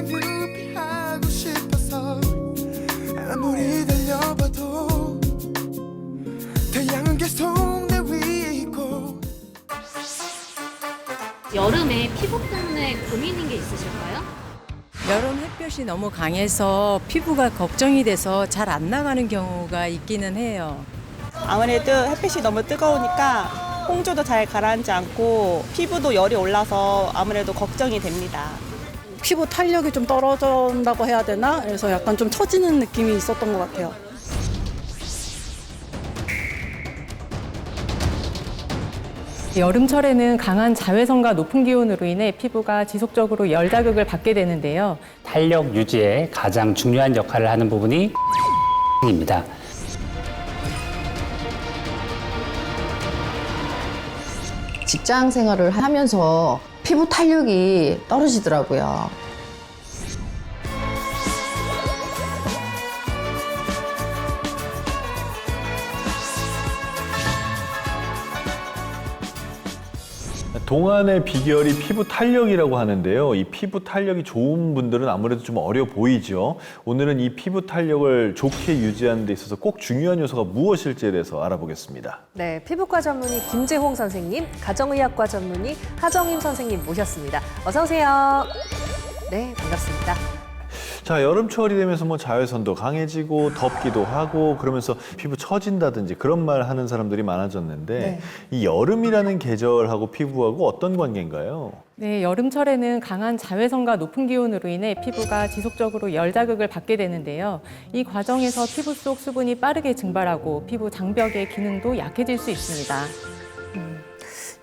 그냥 유비하고 싶어서 아무리 달려봐도 태양은 계속 내 위에 있고. 여름에 피부 때문에 고민인 게 있으실까요? 여름 햇볕이 너무 강해서 피부가 걱정이 돼서 잘 안 나가는 경우가 있기는 해요. 아무래도 햇빛이 너무 뜨거우니까 홍조도 잘 가라앉지 않고 피부도 열이 올라서 아무래도 걱정이 됩니다. 피부 탄력이 좀 떨어진다고 해야 되나? 그래서 약간 좀 처지는 느낌이 있었던 것 같아요. 여름철에는 강한 자외선과 높은 기온으로 인해 피부가 지속적으로 열 자극을 받게 되는데요. 탄력 유지에 가장 중요한 역할을 하는 부분이 입니다. 직장 생활을 하면서 피부 탄력이 떨어지더라고요. 동안의 비결이 피부 탄력이라고 하는데요. 이 피부 탄력이 좋은 분들은 아무래도 좀 어려 보이죠. 오늘은 이 피부 탄력을 좋게 유지하는 데 있어서 꼭 중요한 요소가 무엇일지에 대해서 알아보겠습니다. 네, 피부과 전문의 김재홍 선생님, 가정의학과 전문의 하정임 선생님 모셨습니다. 어서 오세요. 네, 반갑습니다. 자, 여름철이 되면서 뭐 자외선도 강해지고 덥기도 하고 그러면서 피부 처진다든지 그런 말 하는 사람들이 많아졌는데 네. 이 여름이라는 계절하고 피부하고 어떤 관계인가요? 네, 여름철에는 강한 자외선과 높은 기온으로 인해 피부가 지속적으로 열 자극을 받게 되는데요. 이 과정에서 피부 속 수분이 빠르게 증발하고 피부 장벽의 기능도 약해질 수 있습니다.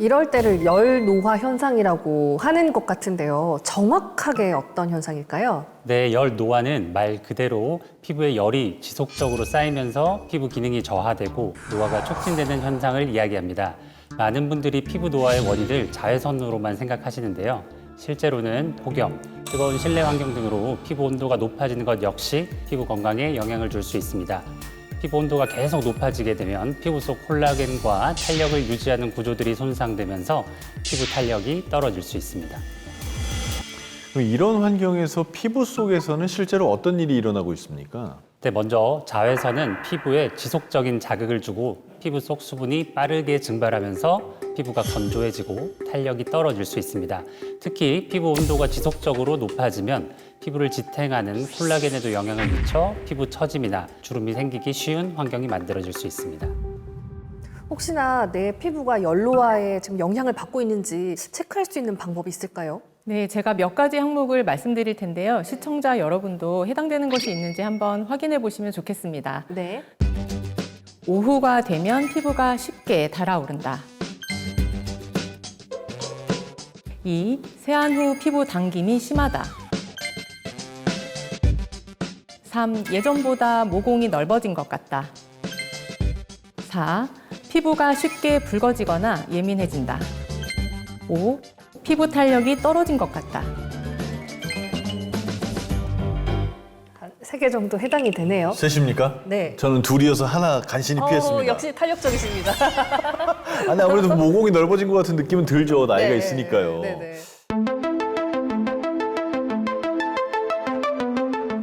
이럴 때를 열 노화 현상이라고 하는 것 같은데요. 정확하게 어떤 현상일까요? 네, 열 노화는 말 그대로 피부에 열이 지속적으로 쌓이면서 피부 기능이 저하되고 노화가 촉진되는 현상을 이야기합니다. 많은 분들이 피부 노화의 원인을 자외선으로만 생각하시는데요. 실제로는 폭염, 뜨거운 실내 환경 등으로 피부 온도가 높아지는 것 역시 피부 건강에 영향을 줄 수 있습니다. 피부 온도가 계속 높아지게 되면 피부 속 콜라겐과 탄력을 유지하는 구조들이 손상되면서 피부 탄력이 떨어질 수 있습니다. 그럼 이런 환경에서 피부 속에서는 실제로 어떤 일이 일어나고 있습니까? 네, 먼저 자외선은 피부에 지속적인 자극을 주고 피부 속 수분이 빠르게 증발하면서 피부가 건조해지고 탄력이 떨어질 수 있습니다. 특히 피부 온도가 지속적으로 높아지면 피부를 지탱하는 콜라겐에도 영향을 미쳐 피부 처짐이나 주름이 생기기 쉬운 환경이 만들어질 수 있습니다. 혹시나 내 피부가 열 노화에 지금 영향을 받고 있는지 체크할 수 있는 방법이 있을까요? 네, 제가 몇 가지 항목을 말씀드릴 텐데요. 시청자 여러분도 해당되는 것이 있는지 한번 확인해 보시면 좋겠습니다. 네. 오후가 되면 피부가 쉽게 달아오른다. 2. 세안 후 피부 당김이 심하다. 3. 예전보다 모공이 넓어진 것 같다. 4. 피부가 쉽게 붉어지거나 예민해진다. 5. 피부 탄력이 떨어진 것 같다. 한 3개 정도 해당이 되네요. 셋입니까? 네. 저는 둘이어서 하나 간신히 피했습니다. 역시 탄력적이십니다. 아니, 아무래도 모공이 넓어진 것 같은 느낌은 들죠. 나이가 네. 있으니까요. 네네.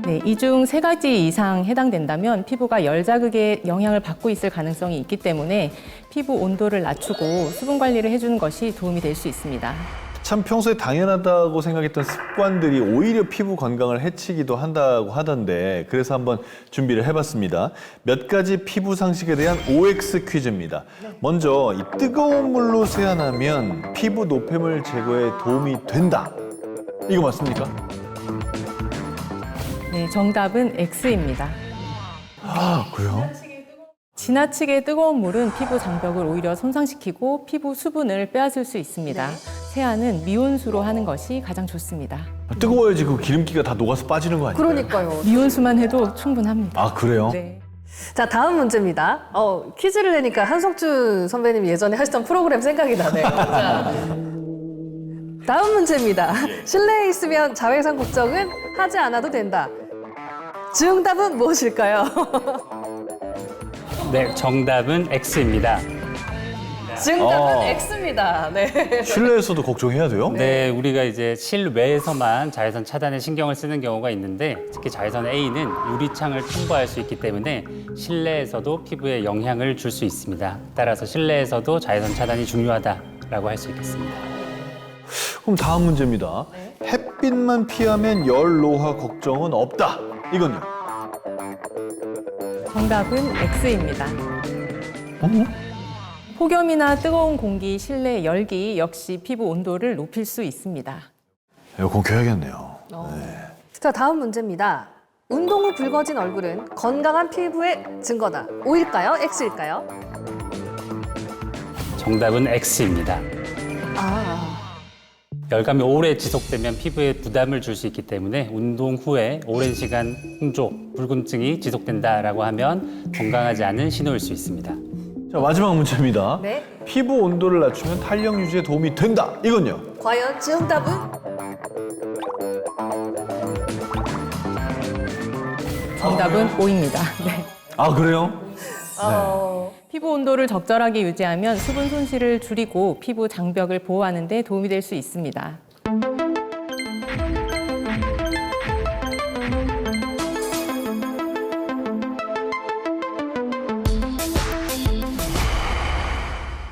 네, 이 중 3가지 이상 해당된다면 피부가 열 자극에 영향을 받고 있을 가능성이 있기 때문에 피부 온도를 낮추고 수분 관리를 해주는 것이 도움이 될 수 있습니다. 참 평소에 당연하다고 생각했던 습관들이 오히려 피부 건강을 해치기도 한다고 하던데 그래서 한번 준비를 해봤습니다. 몇 가지 피부 상식에 대한 OX 퀴즈입니다. 먼저 이 뜨거운 물로 세안하면 피부 노폐물 제거에 도움이 된다. 이거 맞습니까? 네, 정답은 X입니다. 아, 그래요? 지나치게 뜨거운 물은 피부 장벽을 오히려 손상시키고 피부 수분을 빼앗을 수 있습니다. 세안은 미온수로 하는 것이 가장 좋습니다. 뜨거워야지 그 기름기가 다 녹아서 빠지는 거 아니에요? 그러니까요. 미온수만 해도 충분합니다. 아, 그래요? 네. 자, 다음 문제입니다. 퀴즈를 내니까 한석준 선배님이 예전에 하시던 프로그램 생각이 나네요. 자, 다음 문제입니다. 실내에 있으면 자외선 걱정은 하지 않아도 된다. 정답은 무엇일까요? 네, 정답은 X입니다. 정답은 X입니다. 네. 실내에서도 걱정해야 돼요? 네, 우리가 이제 실외에서만 자외선 차단에 신경을 쓰는 경우가 있는데 특히 자외선 A는 유리창을 통과할 수 있기 때문에 실내에서도 피부에 영향을 줄 수 있습니다. 따라서 실내에서도 자외선 차단이 중요하다라고 할 수 있겠습니다. 그럼 다음 문제입니다. 햇빛만 피하면 열 노화 걱정은 없다. 이건요? 정답은 X입니다. 폭염이나 뜨거운 공기, 실내 열기 역시 피부 온도를 높일 수 있습니다. 에어컨 켜야겠네요. 자, 다음 문제입니다. 운동 후 붉어진 얼굴은 건강한 피부의 증거다. O일까요? X일까요? 정답은 X입니다. 열감이 오래 지속되면 피부에 부담을 줄 수 있기 때문에 운동 후에 오랜 시간 홍조, 붉은증이 지속된다라고 하면 건강하지 않은 신호일 수 있습니다. 자, 마지막 문제입니다. 네. 피부 온도를 낮추면 탄력 유지에 도움이 된다. 이건요? 과연 정답은? 정답은 O입니다. 네. 아, 그래요? 피부 온도를 적절하게 유지하면 수분 손실을 줄이고 피부 장벽을 보호하는 데 도움이 될 수 있습니다.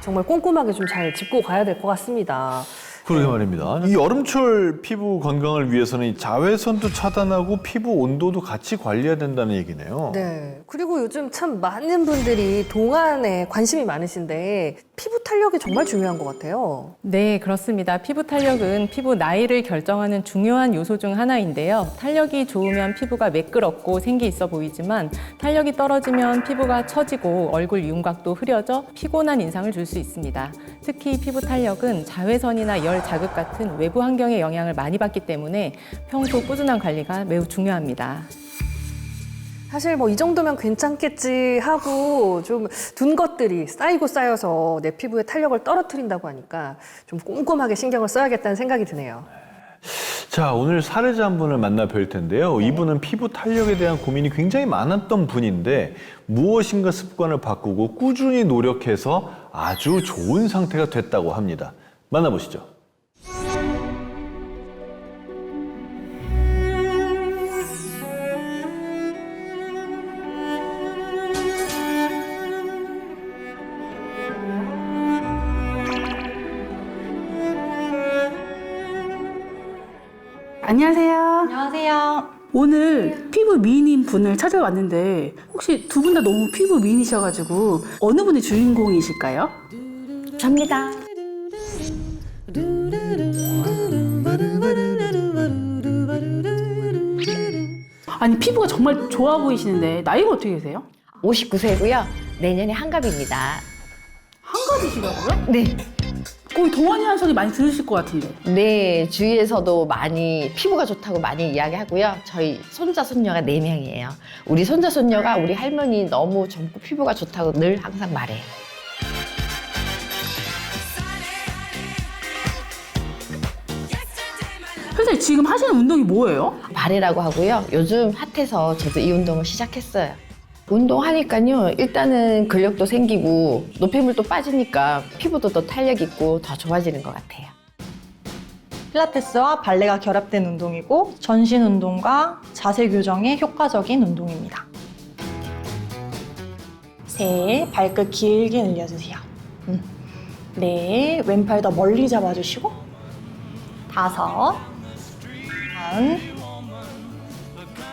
정말 꼼꼼하게 좀 잘 짚고 가야 될 것 같습니다. 그러게 말입니다. 이 여름철 피부 건강을 위해서는 이 자외선도 차단하고 피부 온도도 같이 관리해야 된다는 얘기네요. 네. 그리고 요즘 참 많은 분들이 동안에 관심이 많으신데 피부 탄력이 정말 중요한 것 같아요. 네, 그렇습니다. 피부 탄력은 피부 나이를 결정하는 중요한 요소 중 하나인데요. 탄력이 좋으면 피부가 매끄럽고 생기 있어 보이지만 탄력이 떨어지면 피부가 처지고 얼굴 윤곽도 흐려져 피곤한 인상을 줄 수 있습니다. 특히 피부 탄력은 자외선이나 열 자극 같은 외부 환경의 영향을 많이 받기 때문에 평소 꾸준한 관리가 매우 중요합니다. 사실 뭐 이 정도면 괜찮겠지 하고 좀 둔 것들이 쌓이고 쌓여서 내 피부의 탄력을 떨어뜨린다고 하니까 좀 꼼꼼하게 신경을 써야겠다는 생각이 드네요. 자, 오늘 사례자 한 분을 만나 뵐 텐데요. 이분은 피부 탄력에 대한 고민이 굉장히 많았던 분인데 무엇인가 습관을 바꾸고 꾸준히 노력해서 아주 좋은 상태가 됐다고 합니다. 만나보시죠. 안녕하세요. 안녕하세요. 오늘 피부 미인인 분을 찾아왔는데 혹시 두 분 다 너무 피부 미인이셔가지고 어느 분이 주인공이실까요? 접니다. 아니 피부가 정말 좋아 보이시는데 나이가 어떻게 되세요? 59세고요. 내년에 한갑입니다. 한가지시라고요? 네. 거의 동안이라는 소리 많이 들으실 것 같은데. 네, 주위에서도 많이 피부가 좋다고 많이 이야기하고요. 저희 손자, 손녀가 4명이에요. 우리 손자, 손녀가 우리 할머니 너무 젊고 피부가 좋다고 늘 항상 말해요. 선생님 지금 하시는 운동이 뭐예요? 발레라고 하고요. 요즘 핫해서 저도 이 운동을 시작했어요. 운동하니까요. 일단은 근력도 생기고 노폐물도 빠지니까 피부도 더 탄력 있고 더 좋아지는 것 같아요. 필라테스와 발레가 결합된 운동이고 전신 운동과 자세 교정에 효과적인 운동입니다. 셋, 발끝 길게 늘려주세요. 넷, 왼팔 더 멀리 잡아주시고 다섯,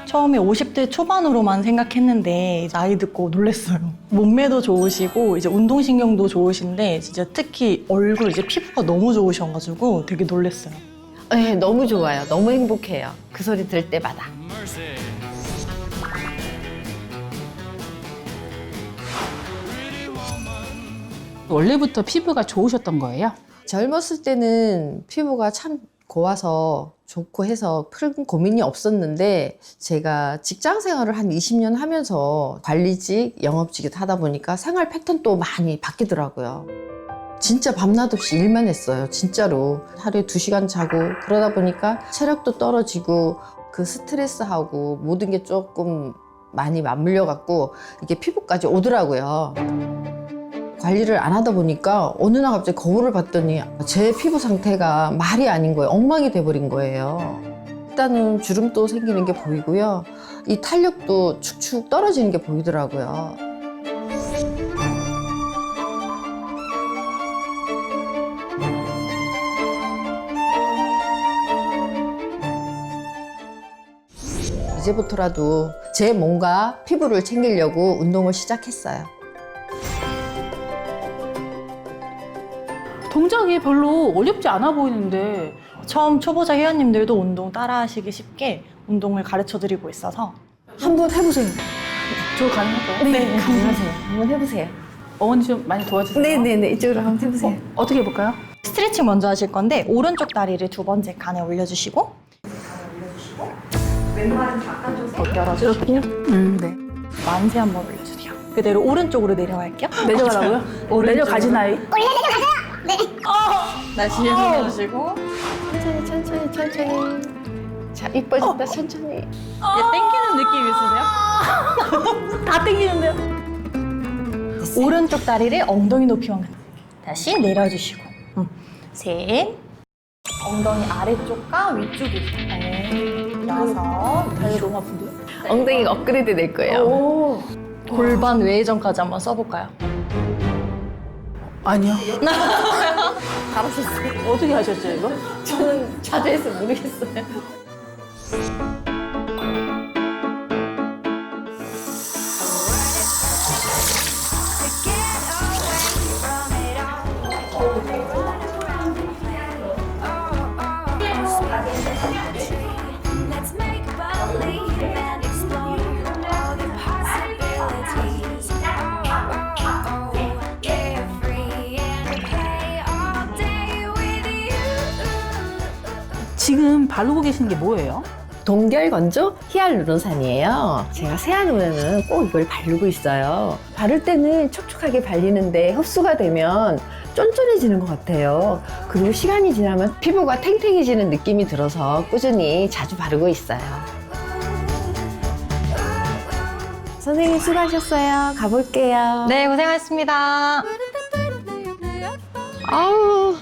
처음에 50대 초반으로만 생각했는데 나이 듣고 놀랐어요. 몸매도 좋으시고 이제 운동신경도 좋으신데 진짜 특히 얼굴 이제 피부가 너무 좋으셔가지고 되게 놀랐어요. 네, 너무 좋아요. 너무 행복해요. 그 소리 들을 때마다. 원래부터 피부가 좋으셨던 거예요? 젊었을 때는 피부가 참 고와서 좋고 해서 큰 고민이 없었는데 제가 직장 생활을 한 20년 하면서 관리직, 영업직을 하다 보니까 생활 패턴도 많이 바뀌더라고요. 진짜 밤낮 없이 일만 했어요. 진짜로. 하루에 2시간 자고 그러다 보니까 체력도 떨어지고 그 스트레스하고 모든 게 조금 많이 맞물려 갖고 이게 피부까지 오더라고요. 관리를 안 하다 보니까 어느 날 갑자기 거울을 봤더니 제 피부 상태가 말이 아닌 거예요. 엉망이 돼버린 거예요. 일단은 주름도 생기는 게 보이고요. 이 탄력도 축축 떨어지는 게 보이더라고요. 이제부터라도 제 몸과 피부를 챙기려고 운동을 시작했어요. 동작이 별로 어렵지 않아 보이는데 처음 초보자 회원님들도 운동 따라하시기 쉽게 운동을 가르쳐드리고 있어서 한번 해보세요. 저 가능할까요? 네, 가능하세요. 한번 해보세요. 어머니 좀 많이 도와주세요. 네네네, 이쪽으로 한번 해보세요. 어떻게 해볼까요? 스트레칭 먼저 하실 건데 오른쪽 다리를 두 번째 칸에 올려주시고 왼발은 바깥쪽 열어주시고 이렇게요? 네. 만세 한번 올려주세요. 그대로 오른쪽으로 내려갈게요. 내려가라고요? 내려가지나요? 다시 내려주시고 천천히. 자, 이뻐진다, 천천히. 땡기는 느낌 있으세요? 다 땡기는데요? 오른쪽 다리를 엉덩이 높이만 다시 내려주시고 셋 엉덩이 아래쪽과 위쪽이 다섯 다리 너무 아픈데요? 엉덩이가 업그레이드 될 거예요. 오. 골반 외전까지 한번 써볼까요? 아니요. 잘하셨어요. 어떻게 하셨죠, 이거? 저는 자주해서 모르겠어요. 지금 바르고 계시는 게 뭐예요? 동결건조 히알루론산이에요. 제가 세안 후에는 꼭 이걸 바르고 있어요. 바를 때는 촉촉하게 발리는데 흡수가 되면 쫀쫀해지는 것 같아요. 그리고 시간이 지나면 피부가 탱탱해지는 느낌이 들어서 꾸준히 자주 바르고 있어요. 선생님 수고하셨어요. 가볼게요. 네, 고생하셨습니다. 아우.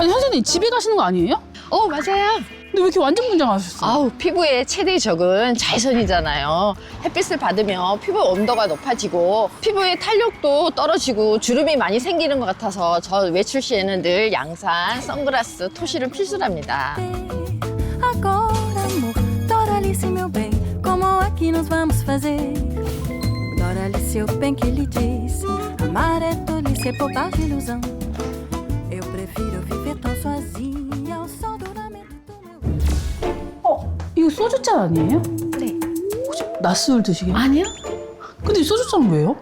아니, 선생님 집에 가시는 거 아니에요? 맞아요. 근데 왜 이렇게 완전 분장하셨어요? 아우, 피부의 최대 적은 자외선이잖아요. 햇빛을 받으면 피부 온도가 높아지고 피부의 탄력도 떨어지고 주름이 많이 생기는 것 같아서 저 외출 시에는 늘 양산, 선글라스, 토시를 필수랍니다. Agora, amor, Doralice, meu bem, como é que nos vamos fazer? Doralice, o bem que lhe disse, amar é tolice, é bobagem, ilusão. Eu prefiro viver tão sozinha ao sol do lamento do meu... 이거 소주잔 아니에요? 네. 혹시 낮술 드시게? 아니요. 근데 이 소주잔 왜요?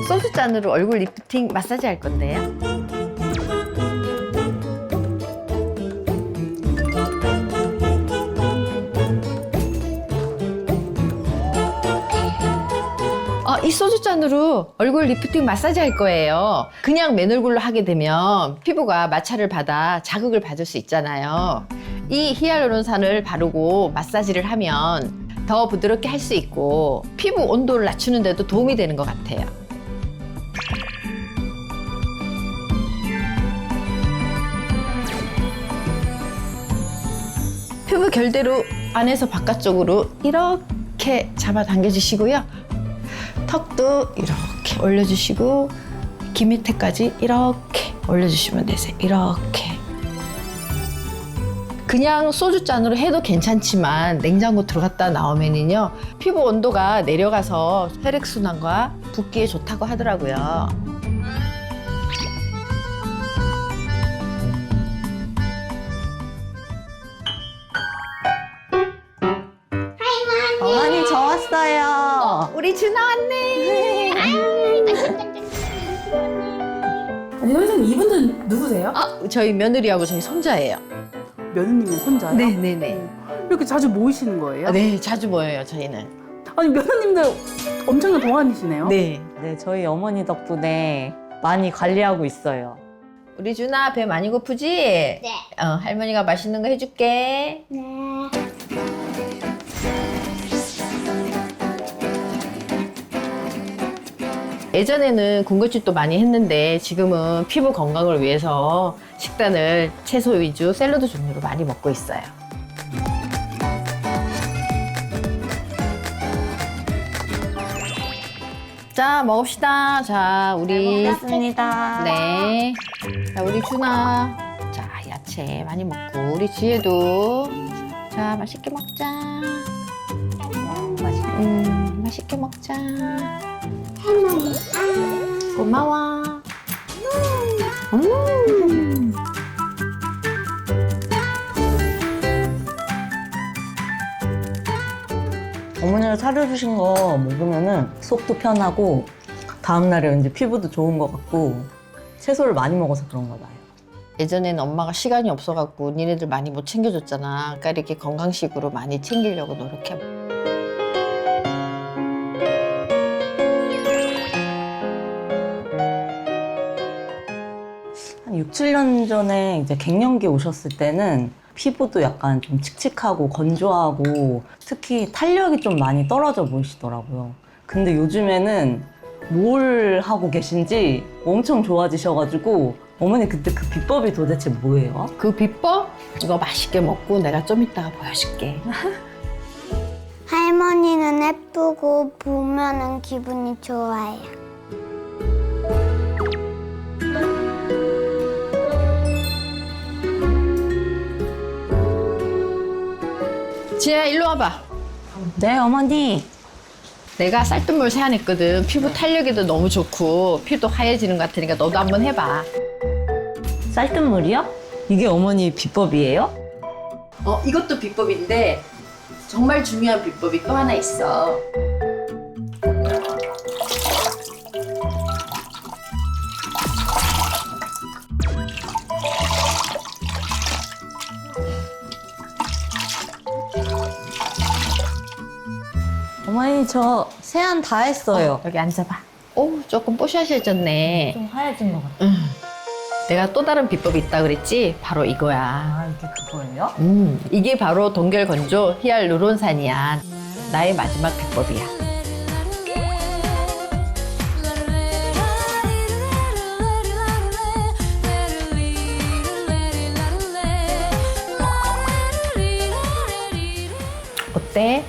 소주잔으로 얼굴 리프팅 마사지 할 건데요. 이 소주잔으로 얼굴 리프팅 마사지 할 거예요. 그냥 맨 얼굴로 하게 되면 피부가 마찰을 받아 자극을 받을 수 있잖아요. 이 히알루론산을 바르고 마사지를 하면 더 부드럽게 할 수 있고 피부 온도를 낮추는 데도 도움이 되는 것 같아요. 피부 결대로 안에서 바깥쪽으로 이렇게 잡아당겨 주시고요. 턱도 이렇게 올려주시고 귀 밑에까지 이렇게 올려주시면 되세요. 이렇게. 그냥 소주잔으로 해도 괜찮지만 냉장고 들어갔다 나오면은요 피부 온도가 내려가서 혈액순환과 붓기에 좋다고 하더라고요. 어머니 저 왔어요. 우리 준아 왔네. 아니, 선생님 이분은 누구세요? 저희 며느리하고 저희 손자예요. 며느님의 손자요? 네네네. 이렇게 자주 모이시는 거예요? 네, 자주 모여요 저희는. 아니, 며느님들 엄청난 동안이시네요? 네. 네, 저희 어머니 덕분에 많이 관리하고 있어요. 우리 준아 배 많이 고프지? 네. 할머니가 맛있는 거 해줄게. 네. 예전에는 군것질도 많이 했는데 지금은 피부 건강을 위해서 식단을 채소 위주 샐러드 종류로 많이 먹고 있어요. 자, 먹읍시다. 자, 우리. 먹겠습니다. 네. 자, 우리 준아. 자, 야채 많이 먹고. 우리 지혜도. 자, 맛있게 먹자. 맛있게 먹자. 고마워. 어머니가 차려주신 거 먹으면은 속도 편하고 다음날에 왠지 피부도 좋은 것 같고 채소를 많이 먹어서 그런가 봐요. 예전에는 엄마가 시간이 없어갖고 니네들 많이 못 챙겨줬잖아. 그러니까 이렇게 건강식으로 많이 챙기려고 노력해. 한 6, 7년 전에 이제 갱년기 오셨을 때는 피부도 약간 좀 칙칙하고 건조하고 특히 탄력이 좀 많이 떨어져 보이시더라고요. 근데 요즘에는 뭘 하고 계신지 엄청 좋아지셔가지고 어머니 그때 그 비법이 도대체 뭐예요? 그 비법? 이거 맛있게 먹고 내가 좀 이따가 보여줄게. 할머니는 예쁘고 보면은 기분이 좋아요. 지혜야, 일로 와봐. 네, 어머니. 내가 쌀뜨물 세안했거든. 피부 탄력에도 너무 좋고 피부도 하얘지는 것 같으니까 너도 한번 해봐. 쌀뜨물이요? 이게 어머니 비법이에요? 이것도 비법인데 정말 중요한 비법이 또 하나 있어. 어머니 저 세안 다 했어요. 여기 앉아봐. 오, 조금 뽀샤시해졌네. 좀 하얘진 것 같아요. 내가 또 다른 비법이 있다 그랬지? 바로 이거야. 아, 이게 그거예요? 이게 바로 동결건조 히알루론산이야. 나의 마지막 비법이야. 어때?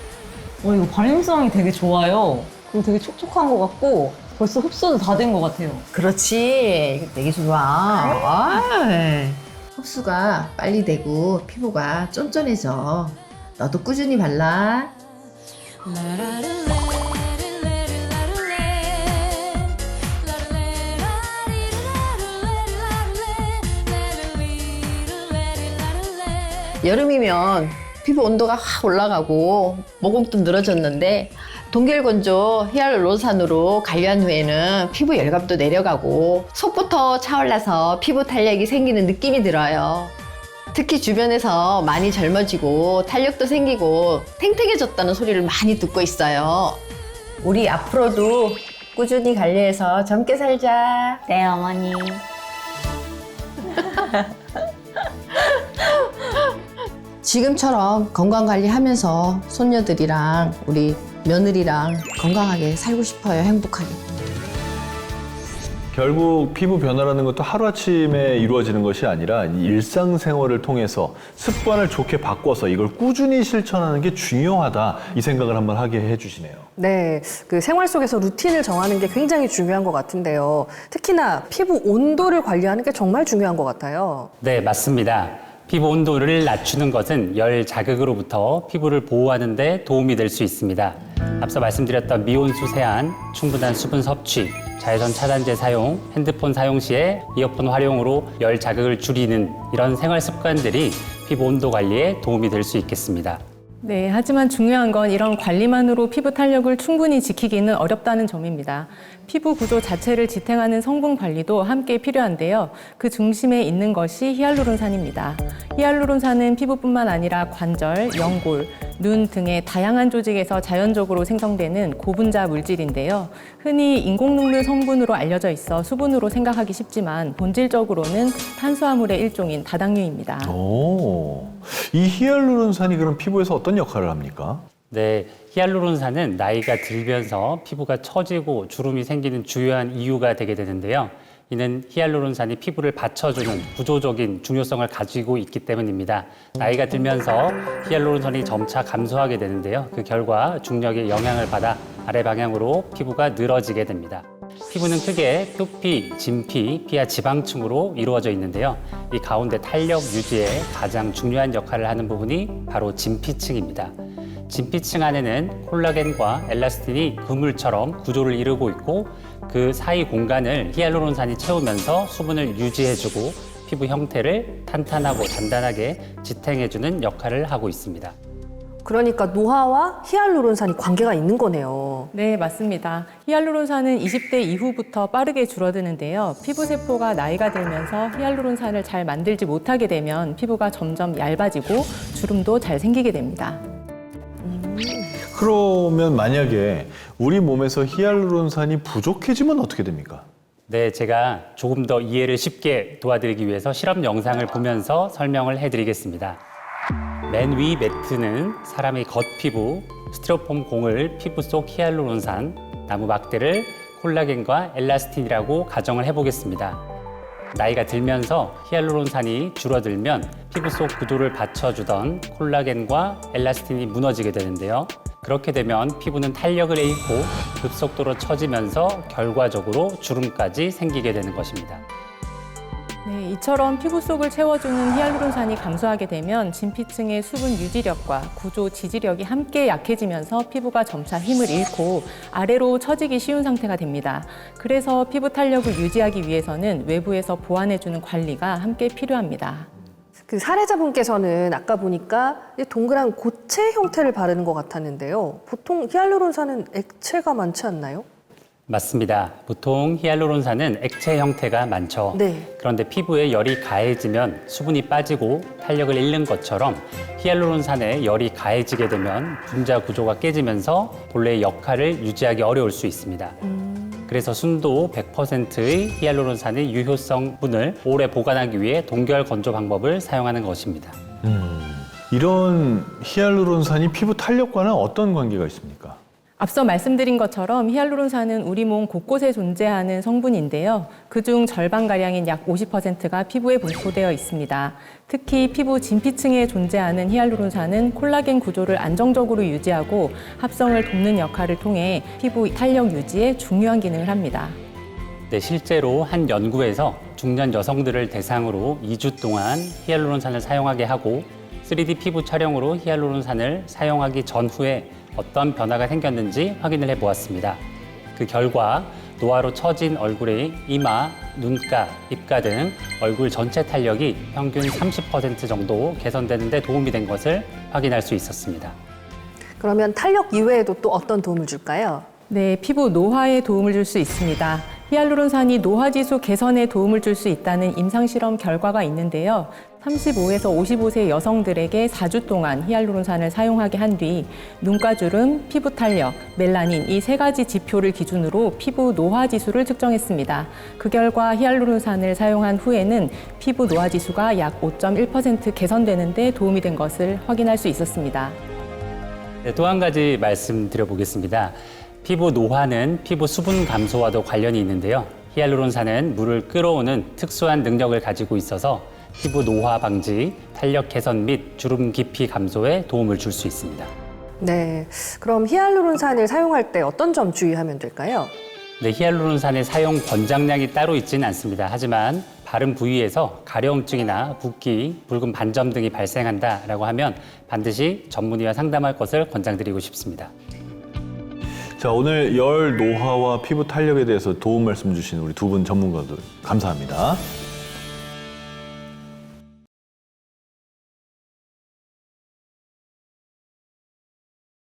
이거 발림성이 되게 좋아요. 그리고 되게 촉촉한 것 같고 벌써 흡수도 다 된 것 같아요. 그렇지. 이거 되게 좋아. 흡수가 빨리 되고 피부가 쫀쫀해져. 너도 꾸준히 발라. 여름이면 피부 온도가 확 올라가고 모공도 늘어졌는데 동결건조 히알루론산으로 관리한 후에는 피부 열감도 내려가고 속부터 차올라서 피부 탄력이 생기는 느낌이 들어요. 특히 주변에서 많이 젊어지고 탄력도 생기고 탱탱해졌다는 소리를 많이 듣고 있어요. 우리 앞으로도 꾸준히 관리해서 젊게 살자. 네, 어머니. 지금처럼 건강관리하면서 손녀들이랑 우리 며느리랑 건강하게 살고 싶어요. 행복하게. 결국 피부 변화라는 것도 하루아침에 이루어지는 것이 아니라 이 일상생활을 통해서 습관을 좋게 바꿔서 이걸 꾸준히 실천하는 게 중요하다, 이 생각을 한번 하게 해주시네요. 네, 그 생활 속에서 루틴을 정하는 게 굉장히 중요한 것 같은데요. 특히나 피부 온도를 관리하는 게 정말 중요한 것 같아요. 네, 맞습니다. 피부 온도를 낮추는 것은 열 자극으로부터 피부를 보호하는 데 도움이 될 수 있습니다. 앞서 말씀드렸던 미온수 세안, 충분한 수분 섭취, 자외선 차단제 사용, 핸드폰 사용 시에 이어폰 활용으로 열 자극을 줄이는 이런 생활 습관들이 피부 온도 관리에 도움이 될 수 있겠습니다. 네, 하지만 중요한 건 이런 관리만으로 피부 탄력을 충분히 지키기는 어렵다는 점입니다. 피부 구조 자체를 지탱하는 성분 관리도 함께 필요한데요. 그 중심에 있는 것이 히알루론산입니다. 히알루론산은 피부뿐만 아니라 관절, 연골, 눈 등의 다양한 조직에서 자연적으로 생성되는 고분자 물질인데요. 흔히 인공눈물 성분으로 알려져 있어 수분으로 생각하기 쉽지만 본질적으로는 탄수화물의 일종인 다당류입니다. 이 히알루론산이 그럼 피부에서 어떤 역할을 합니까? 네, 히알루론산은 나이가 들면서 피부가 처지고 주름이 생기는 주요한 이유가 되게 되는데요. 이는 히알루론산이 피부를 받쳐주는 구조적인 중요성을 가지고 있기 때문입니다. 나이가 들면서 히알루론산이 점차 감소하게 되는데요. 그 결과 중력의 영향을 받아 아래 방향으로 피부가 늘어지게 됩니다. 피부는 크게 표피, 진피, 피하 지방층으로 이루어져 있는데요. 이 가운데 탄력 유지에 가장 중요한 역할을 하는 부분이 바로 진피층입니다. 진피층 안에는 콜라겐과 엘라스틴이 그물처럼 구조를 이루고 있고 그 사이 공간을 히알루론산이 채우면서 수분을 유지해주고 피부 형태를 탄탄하고 단단하게 지탱해주는 역할을 하고 있습니다. 그러니까 노화와 히알루론산이 관계가 있는 거네요. 네, 맞습니다. 히알루론산은 20대 이후부터 빠르게 줄어드는데요. 피부 세포가 나이가 들면서 히알루론산을 잘 만들지 못하게 되면 피부가 점점 얇아지고 주름도 잘 생기게 됩니다. 그러면 만약에 우리 몸에서 히알루론산이 부족해지면 어떻게 됩니까? 네, 제가 조금 더 이해를 쉽게 도와드리기 위해서 실험 영상을 보면서 설명을 해드리겠습니다. 맨 위 매트는 사람의 겉피부, 스티로폼 공을 피부 속 히알루론산, 나무 막대를 콜라겐과 엘라스틴이라고 가정을 해보겠습니다. 나이가 들면서 히알루론산이 줄어들면 피부 속 구조를 받쳐주던 콜라겐과 엘라스틴이 무너지게 되는데요. 그렇게 되면 피부는 탄력을 잃고 급속도로 처지면서 결과적으로 주름까지 생기게 되는 것입니다. 네, 이처럼 피부 속을 채워주는 히알루론산이 감소하게 되면 진피층의 수분 유지력과 구조 지지력이 함께 약해지면서 피부가 점차 힘을 잃고 아래로 처지기 쉬운 상태가 됩니다. 그래서 피부 탄력을 유지하기 위해서는 외부에서 보완해주는 관리가 함께 필요합니다. 그 사례자분께서는 아까 보니까 동그란 고체 형태를 바르는 것 같았는데요. 보통 히알루론산은 액체가 많지 않나요? 맞습니다. 보통 히알루론산은 액체 형태가 많죠. 네. 그런데 피부에 열이 가해지면 수분이 빠지고 탄력을 잃는 것처럼 히알루론산에 열이 가해지게 되면 분자 구조가 깨지면서 본래의 역할을 유지하기 어려울 수 있습니다. 그래서 순도 100%의 히알루론산의 유효성분을 오래 보관하기 위해 동결 건조 방법을 사용하는 것입니다. 이런 히알루론산이 피부 탄력과는 어떤 관계가 있습니까? 앞서 말씀드린 것처럼 히알루론산은 우리 몸 곳곳에 존재하는 성분인데요. 그중 절반가량인 약 50%가 피부에 분포되어 있습니다. 특히 피부 진피층에 존재하는 히알루론산은 콜라겐 구조를 안정적으로 유지하고 합성을 돕는 역할을 통해 피부 탄력 유지에 중요한 기능을 합니다. 네, 실제로 한 연구에서 중년 여성들을 대상으로 2주 동안 히알루론산을 사용하게 하고 3D 피부 촬영으로 히알루론산을 사용하기 전후에 어떤 변화가 생겼는지 확인을 해보았습니다. 그 결과 노화로 처진 얼굴의 이마, 눈가, 입가 등 얼굴 전체 탄력이 평균 30% 정도 개선되는 데 도움이 된 것을 확인할 수 있었습니다. 그러면 탄력 이외에도 또 어떤 도움을 줄까요? 네, 피부 노화에 도움을 줄 수 있습니다. 히알루론산이 노화지수 개선에 도움을 줄 수 있다는 임상실험 결과가 있는데요. 35에서 55세 여성들에게 4주 동안 히알루론산을 사용하게 한 뒤 눈가주름, 피부 탄력, 멜라닌 이 세 가지 지표를 기준으로 피부 노화지수를 측정했습니다. 그 결과 히알루론산을 사용한 후에는 피부 노화지수가 약 5.1% 개선되는 데 도움이 된 것을 확인할 수 있었습니다. 네, 또 한 가지 말씀드려보겠습니다. 피부 노화는 피부 수분 감소와도 관련이 있는데요. 히알루론산은 물을 끌어오는 특수한 능력을 가지고 있어서 피부 노화 방지, 탄력 개선 및 주름 깊이 감소에 도움을 줄 수 있습니다. 네, 그럼 히알루론산을 사용할 때 어떤 점 주의하면 될까요? 네, 히알루론산의 사용 권장량이 따로 있지는 않습니다. 하지만 바른 부위에서 가려움증이나 붓기, 붉은 반점 등이 발생한다라고 하면 반드시 전문의와 상담할 것을 권장드리고 싶습니다. 자, 오늘 열 노화와 피부 탄력에 대해서 도움 말씀 주신 우리 두 분 전문가들 감사합니다.